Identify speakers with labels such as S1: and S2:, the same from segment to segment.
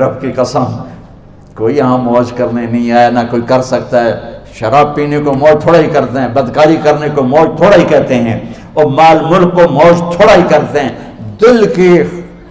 S1: رب کی قسم کوئی یہاں موج کرنے نہیں آیا، نہ کوئی کر سکتا ہے۔ شراب پینے کو موج تھوڑا ہی کرتے ہیں، بدکاری کرنے کو موج تھوڑا ہی کہتے ہیں، اور مال ملک کو موج تھوڑا ہی کرتے ہیں، دل کی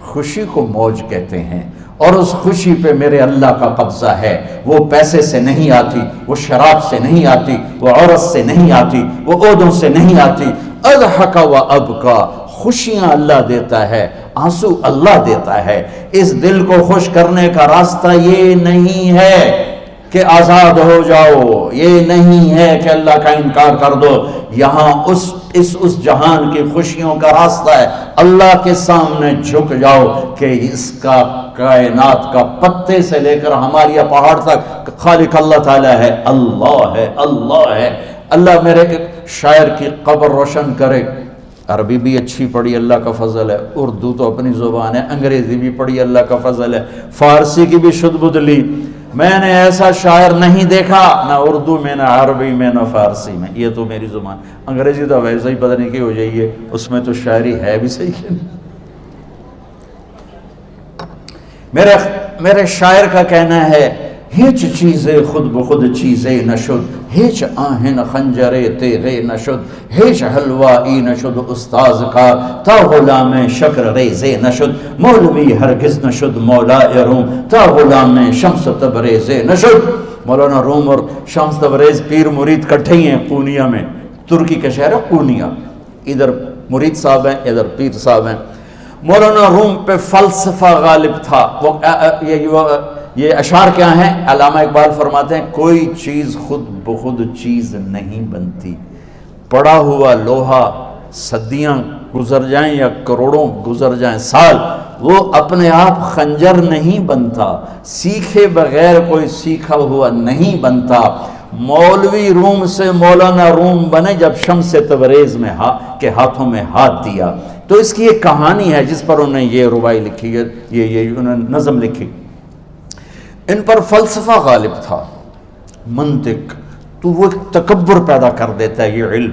S1: خوشی کو موج کہتے ہیں۔ اور اس خوشی پہ میرے اللہ کا قبضہ ہے، وہ پیسے سے نہیں آتی، وہ شراب سے نہیں آتی، وہ عورت سے نہیں آتی، وہ عہدوں سے نہیں آتی۔ اضحک و ابکا، خوشیاں اللہ دیتا ہے، آنسو اللہ دیتا ہے۔ اس دل کو خوش کرنے کا راستہ یہ نہیں ہے کہ آزاد ہو جاؤ، یہ نہیں ہے کہ اللہ کا انکار کر دو۔ یہاں اس جہان کی خوشیوں کا راستہ ہے، اللہ کے سامنے جھک جاؤ کہ اس کا کائنات کا پتے سے لے کر ہمارے پہاڑ تک خالق اللہ تعالیٰ ہے، اللہ ہے، اللہ ہے۔ اللہ میرے شاعر کی قبر روشن کرے۔ عربی بھی اچھی پڑھی، اللہ کا فضل ہے، اردو تو اپنی زبان ہے، انگریزی بھی پڑھی، اللہ کا فضل ہے، فارسی کی بھی شد بد لی۔ میں نے ایسا شاعر نہیں دیکھا، نہ اردو میں، نہ عربی میں، نہ فارسی میں، یہ تو میری زبان۔ انگریزی تو ویسے ہی پتہ نہیں کی ہو جائیے، اس میں تو شاعری ہے بھی صحیح ہے۔ میرے شاعر کا کہنا ہے، ہیچ چیزیں خود بخود چیزیں نشد، ہیچ آہن خنجرے تیغے نشد، ہیچ حلوائی نشد استاذ کا، تا غلام شکر ریزے نشد، مولوی ہرگز نشد مولا روم، تا غلام شمس تبریز نشد۔ مولانا روم اور شمس تبریز پیر مرید کٹھے ہی ہیں پونیا میں، ترکی کا شہر ہے پونیا، ادھر مرید صاحب ہیں، ادھر پیر صاحب ہیں۔ مولانا روم پہ فلسفہ غالب تھا۔ یہ اشعار کیا ہیں؟ علامہ اقبال فرماتے ہیں، کوئی چیز خود بخود چیز نہیں بنتی، پڑا ہوا لوہا صدیاں گزر جائیں یا کروڑوں گزر جائیں سال، وہ اپنے آپ خنجر نہیں بنتا، سیکھے بغیر کوئی سیکھا ہوا نہیں بنتا۔ مولوی روم سے مولانا روم بنے جب شمس تبریز میں کے ہاتھوں میں ہاتھ دیا۔ تو اس کی ایک کہانی ہے جس پر انہوں نے یہ ربائی لکھی ہے، یہ انہوں نے نظم لکھی۔ ان پر فلسفہ غالب تھا، منطق، تو وہ ایک تکبر پیدا کر دیتا ہے یہ علم۔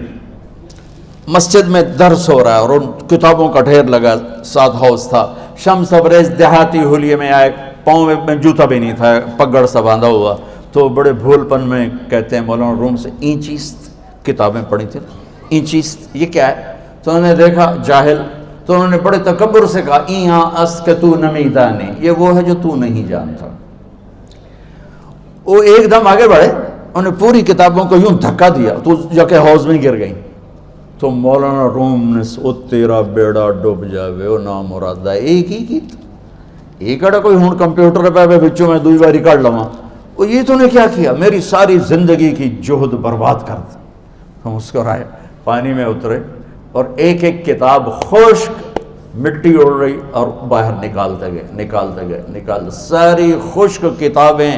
S1: مسجد میں درس ہو رہا ہے اور ان کتابوں کا ڈھیر لگا، ساتھ ہاؤس تھا۔ شمس تبریز دیہاتی حلیے میں آئے، پاؤں میں جوتا بھی نہیں تھا، پگڑ سا باندھا ہوا، تو بڑے بھول پن میں کہتے ہیں مولانا روم سے، اینچیست کتابیں پڑھی تھی، اینچیست یہ کیا ہے؟ تو انہوں نے دیکھا جاہل، تو انہوں نے بڑے تکبر سے کہا، ایہاں است کہ تو نمیدانی، یہ وہ ہے جو تو نہیں جانتا۔ وہ ایک دم آگے بڑھے، انہوں نے پوری کتابوں کو یوں دھکا دیا تو جا کے حوض میں گر گئی۔ تو مولانا روم نے او تیرا بیڑا ڈوب جاوے او نام مرادہ، ایک ہی کی ایک اڑا کوئی ہون کمپیوٹر پہ بچوں میں دوئی باری کر لواں، وہ یہ تو نے کیا کیا، میری ساری زندگی کی جہد برباد کر دی۔ ہم مسکرائے، پانی میں اترے اور ایک ایک کتاب خشک مٹی اڑ رہی اور باہر نکالتے گئے، ساری خشک کتابیں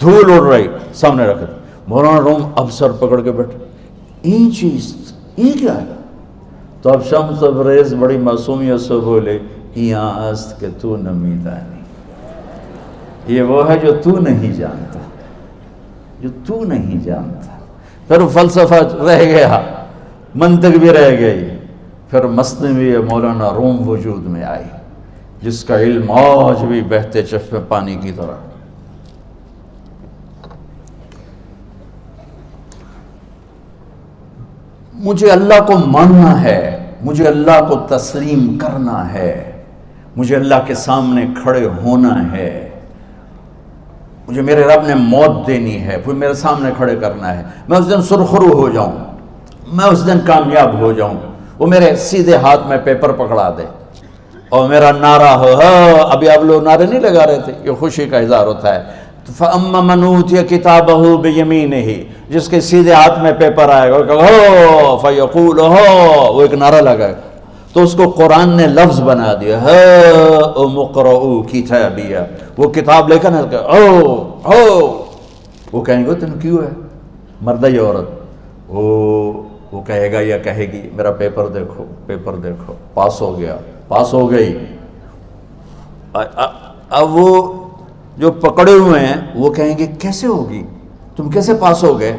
S1: دھول اڑ رہی سامنے رکھ دی۔ مولانا روم اب سر پکڑ کے بیٹھے، این چیز یہ کیا ہے؟ تو اب شمس تبریز بڑی معصومیت سے بولے، یہاں است کہ تو نمیدانی، یہ وہ ہے جو تو نہیں جانتا، جو تو نہیں جانتا۔ پھر فلسفہ رہ گیا، منطق بھی رہ گئی، پھر مثنوی مولانا روم وجود میں آئی، جس کا علم آج بھی بہتے چشمے پانی کی طرح۔ مجھے اللہ کو ماننا ہے، مجھے اللہ کو تسلیم کرنا ہے، مجھے اللہ کے سامنے کھڑے ہونا ہے، مجھے میرے رب نے موت دینی ہے، پھر میرے سامنے کھڑے کرنا ہے، میں اس دن سرخرو ہو جاؤں، میں اس دن کامیاب ہو جاؤں، وہ میرے سیدھے ہاتھ میں پیپر پکڑا دے اور میرا نعرہ ہو، ابھی آپ لوگ نعرے نہیں لگا رہے تھے، یہ خوشی کا اظہار ہوتا ہے۔ فَأَمَّا مَنْ أُوتِيَ كِتَابَهُ بِيَمِينِهِ، جس کے سیدھے ہاتھ میں پیپر آئے گا، فَيَقُولُ وہ ایک نعرہ لگائے گا، تو اس کو قرآن نے لفظ بنا دیا، هَاؤْمُ اقْرَءُوا كِتَابِيَهْ، وہ کتاب لے کر وہ کہیں گے تم کیوں ہے، مرد یا عورت، وہ کہے گا یا کہے گی، میرا پیپر دیکھو، پیپر دیکھو، پاس ہو گیا، پاس ہو گئی۔ اب وہ جو پکڑے ہوئے ہیں وہ کہیں گے کیسے ہوگی، تم کیسے پاس ہو گئے؟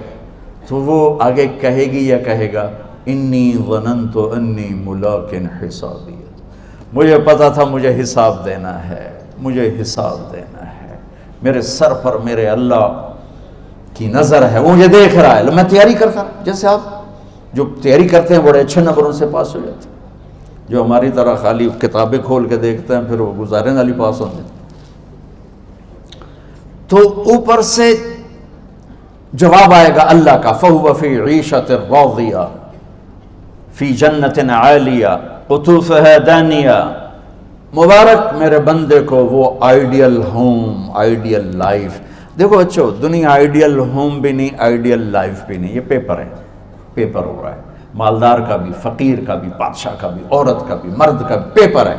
S1: تو وہ آگے کہے گی یا کہے گا، انی ظننت انی ملاق حسابی، مجھے پتا تھا مجھے حساب دینا ہے، مجھے حساب دینا ہے، میرے سر پر میرے اللہ کی نظر ہے، وہ مجھے دیکھ رہا ہے۔ میں تیاری کرتا ہوں، جیسے آپ جو تیاری کرتے ہیں بڑے اچھے نمبروں سے پاس ہو جاتے ہیں، جو ہماری طرح خالی کتابیں کھول کے دیکھتے ہیں پھر وہ گزارے والی پاس ہوتے ہیں۔ تو اوپر سے جواب آئے گا اللہ کا، فَهُوَ فِي عِيشَةٍ رَاضِيَةٍ فِي جَنَّةٍ عَالِيَةٍ قُطُوفُهَا دَانِيَةٌ۔ مبارک میرے بندے کو وہ آئیڈیل ہوم، آئیڈیل لائف۔ دیکھو بچو، دنیا آئیڈیل ہوم بھی نہیں، آئیڈیل لائف بھی نہیں، یہ پیپر ہے، پیپر ہو رہا ہے، مالدار کا بھی، فقیر کا بھی، بادشاہ کا بھی، عورت کا بھی، مرد کا بھی پیپر ہے۔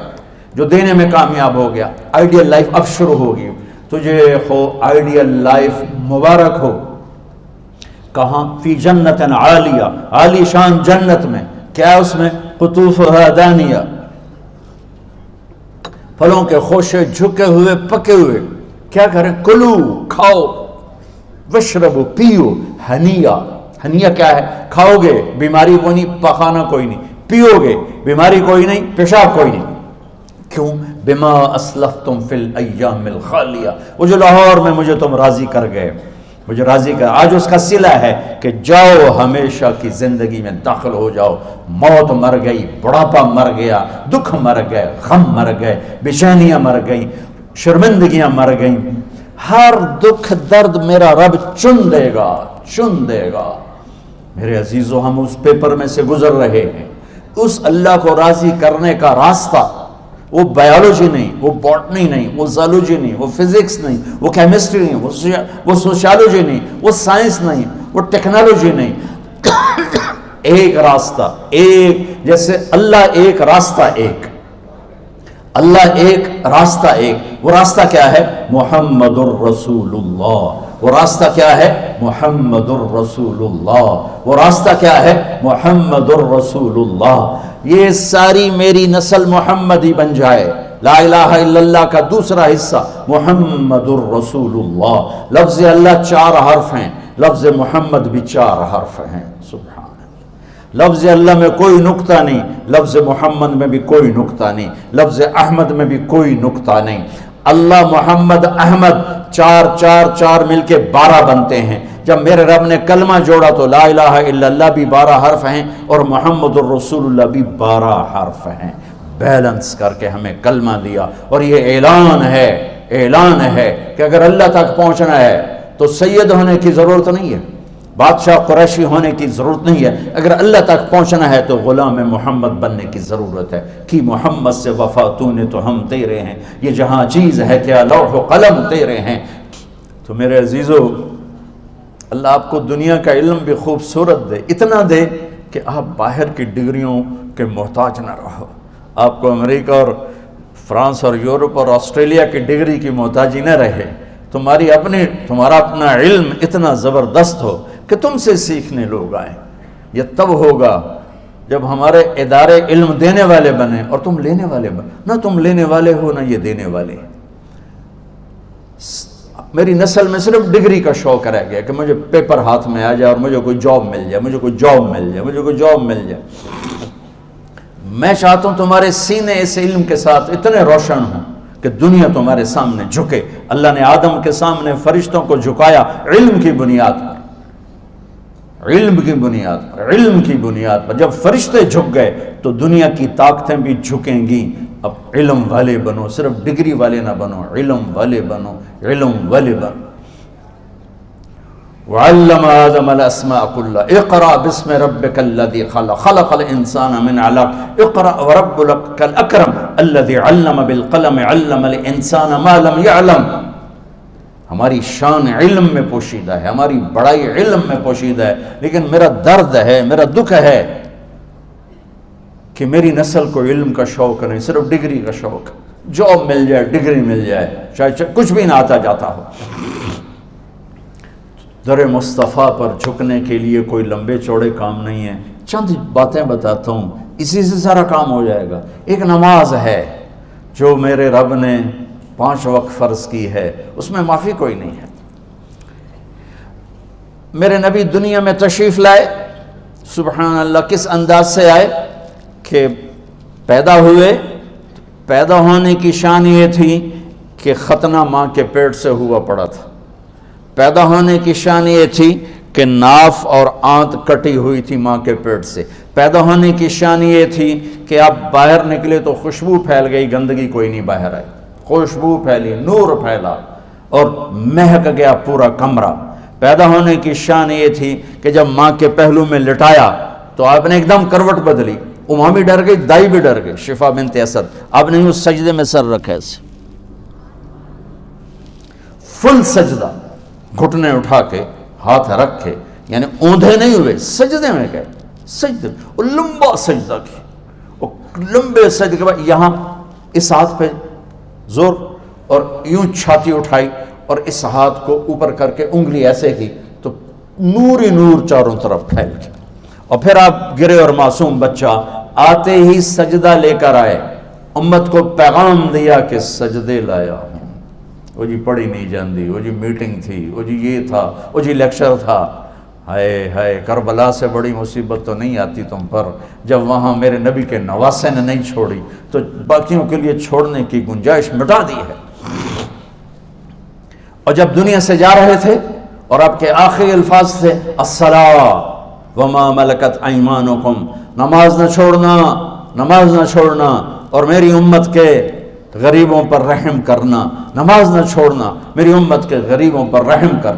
S1: جو دینے میں کامیاب ہو گیا، آئیڈیل لائف اب شروع ہوگی۔ تجھے ہو آئیڈیل لائف مبارک ہو۔ کہاں؟ فی جنت عالیہ، عالی شان جنت میں، کیا ہے اس میں؟ قطوفها دانیہ، پھلوں کے خوشے جھکے ہوئے پکے ہوئے۔ کیا کریں؟ کلو، کھاؤ، وشربو، پیو، ہنیا۔ ہنیا کیا ہے؟ کھاؤ گے بیماری کوئی نہیں، پخانہ کوئی نہیں، پیو گے بیماری کوئی نہیں، پیشاب کوئی نہیں۔ کیوں؟ بما اسلفتم فی الایام الخالیہ، وہ جو لاہور میں مجھے تم راضی کر گئے، مجھے راضی کر، آج اس کا صلہ ہے کہ جاؤ ہمیشہ کی زندگی میں داخل ہو جاؤ۔ موت مر گئی، بڑھاپا مر گیا، دکھ مر گئے، غم مر گئے، بے چینیاں مر گئیں، شرمندگیاں مر گئیں۔ ہر دکھ درد میرا رب چن دے گا، چن دے گا۔ میرے عزیزو، ہم اس پیپر میں سے گزر رہے ہیں۔ اس اللہ کو راضی کرنے کا راستہ، وہ بایولوجی نہیں، وہ باٹنی نہیں، وہ زالوجی نہیں، وہ فزکس نہیں، وہ کیمسٹری نہیں، وہ سوشیالوجی نہیں، وہ سائنس نہیں، وہ ٹیکنالوجی نہیں۔ ایک راستہ، ایک، جیسے اللہ ایک، راستہ ایک، اللہ ایک، راستہ ایک۔ وہ راستہ کیا ہے؟ محمد الرسول اللہ۔ وہ راستہ کیا ہے؟ محمد الرسول اللہ۔ وہ راستہ کیا ہے؟ محمد الرسول اللہ۔ یہ ساری میری نسل محمدی بن جائے۔ لا الہ الا اللہ کا دوسرا حصہ محمد الرسول اللہ۔ لفظ اللہ 4 حرف ہیں، لفظ محمد بھی 4 حرف ہیں۔ سبحان اللہ۔ لفظ اللہ میں کوئی نقطہ نہیں، لفظ محمد میں بھی کوئی نقطہ نہیں، لفظ احمد میں بھی کوئی نقطہ نہیں۔ اللہ، محمد، احمد، 4 4 4 مل کے 12 بنتے ہیں۔ جب میرے رب نے کلمہ جوڑا تو لا الہ الا اللہ بھی 12 حرف ہیں اور محمد الرسول اللہ بھی 12 حرف ہیں۔ بیلنس کر کے ہمیں کلمہ دیا، اور یہ اعلان ہے، اعلان ہے کہ اگر اللہ تک پہنچنا ہے تو سید ہونے کی ضرورت نہیں ہے، بادشاہ قریشی ہونے کی ضرورت نہیں ہے۔ اگر اللہ تک پہنچنا ہے تو غلام محمد بننے کی ضرورت ہے۔ کہ محمد سے وفا تو نے تو ہم تیرے ہیں، یہ جہاں چیز ہے کیا لوح و قلم تیرے ہیں۔ تو میرے عزیزو، اللہ آپ کو دنیا کا علم بھی خوبصورت دے، اتنا دے کہ آپ باہر کی ڈگریوں کے محتاج نہ رہو، آپ کو امریکہ اور فرانس اور یورپ اور آسٹریلیا کی ڈگری کی محتاجی نہ رہے، تمہارا اپنا علم اتنا زبردست ہو کہ تم سے سیکھنے لوگ آئیں۔ یہ تب ہوگا جب ہمارے ادارے علم دینے والے بنیں اور تم لینے والے بنیں، نہ تم لینے والے ہو نہ یہ دینے والے۔ میری نسل میں صرف ڈگری کا شوق رہ گیا کہ مجھے پیپر ہاتھ میں آ جائے اور مجھے کوئی جاب مل جائے، مجھے کوئی جاب مل جائے، مجھے کوئی جاب مل جائے۔ میں چاہتا ہوں تمہارے سینے اس علم کے ساتھ اتنے روشن ہوں کہ دنیا تمہارے سامنے جھکے۔ اللہ نے آدم کے سامنے فرشتوں کو جھکایا علم کی بنیاد پر، علم کی بنیاد پر، علم کی بنیاد پر۔ جب فرشتے جھک گئے تو دنیا کی طاقتیں بھی جھکیں گی۔ اب علم والے بنو، صرف ڈگری والے نہ بنو، علم والے بنو، علم والے بنو۔ وعلم آدم الاسماء كلها اقرأ باسم ربك الذي خلق خلق الانسان من علق اقرأ وربك الاكرم الذي علم بالقلم علم الانسان ما لم يعلم۔ ہماری شان علم میں پوشیدہ ہے، ہماری بڑائی علم میں پوشیدہ ہے، لیکن میرا درد ہے، میرا دکھ ہے کہ میری نسل کو علم کا شوق نہیں، صرف ڈگری کا شوق۔ جاب مل جائے، ڈگری مل جائے، شاید کچھ بھی نہ آتا جاتا ہو۔ در مصطفیٰ پر جھکنے کے لیے کوئی لمبے چوڑے کام نہیں ہیں، چند باتیں بتاتا ہوں، اسی سے سارا کام ہو جائے گا۔ ایک نماز ہے جو میرے رب نے 5 وقت فرض کی ہے، اس میں معافی کوئی نہیں ہے۔ میرے نبی دنیا میں تشریف لائے، سبحان اللہ، کس انداز سے آئے کہ پیدا ہوئے، پیدا ہونے کی شان یہ تھی کہ ختنہ ماں کے پیٹ سے ہوا پڑا تھا. پیدا ہونے کی شان یہ تھی کہ ناف اور آنت کٹی ہوئی تھی ماں کے پیٹ سے. پیدا ہونے کی شان یہ تھی کہ آپ باہر نکلے تو خوشبو پھیل گئی, گندگی کوئی نہیں باہر آئی, خوشبو پھیلی, نور پھیلا اور مہک گیا پورا کمرہ. پیدا ہونے کی شان یہ تھی کہ جب ماں کے پہلو میں لٹایا تو آپ نے ایک دم کروٹ بدلی. ماں بھی ڈر گئی, دائی بھی ڈر گئی, شفا بنت اسد. آپ نے اس سجدے میں سر رکھا ایسے, فل سجدہ, گھٹنے اٹھا کے ہاتھ رکھے, یعنی اوندھے نہیں ہوئے, سجدے میں گئے. سجدے وہ لمبا سجدہ کی, وہ لمبے سجدے کے بعد یہاں اس ہاتھ پہ زور اور یوں چھاتی اٹھائی اور اس ہاتھ کو اوپر کر کے انگلی ایسے کی تو نور ہی نور چاروں طرف پھیل گیا. اور پھر آپ گرے اور معصوم بچہ آتے ہی سجدہ لے کر آئے, امت کو پیغام دیا کہ سجدے لایا ہوں. وہ جی پڑھی نہیں جاندی, وہ جی میٹنگ تھی, وہ جی یہ تھا, وہ جی لیکچر تھا. ہائے ہائے, کربلا سے بڑی مصیبت تو نہیں آتی تم پر جب وہاں میرے نبی کے نواسے نے نہیں چھوڑی تو باقیوں کے لیے چھوڑنے کی گنجائش مٹا دی ہے. اور جب دنیا سے جا رہے تھے اور آپ کے آخری الفاظ تھے الصلاۃ وما ملکت ایمانکم, نماز نہ چھوڑنا, نماز نہ چھوڑنا, اور میری امت کے غریبوں پر رحم کرنا, نماز نہ چھوڑنا, میری امت کے غریبوں پر رحم کر.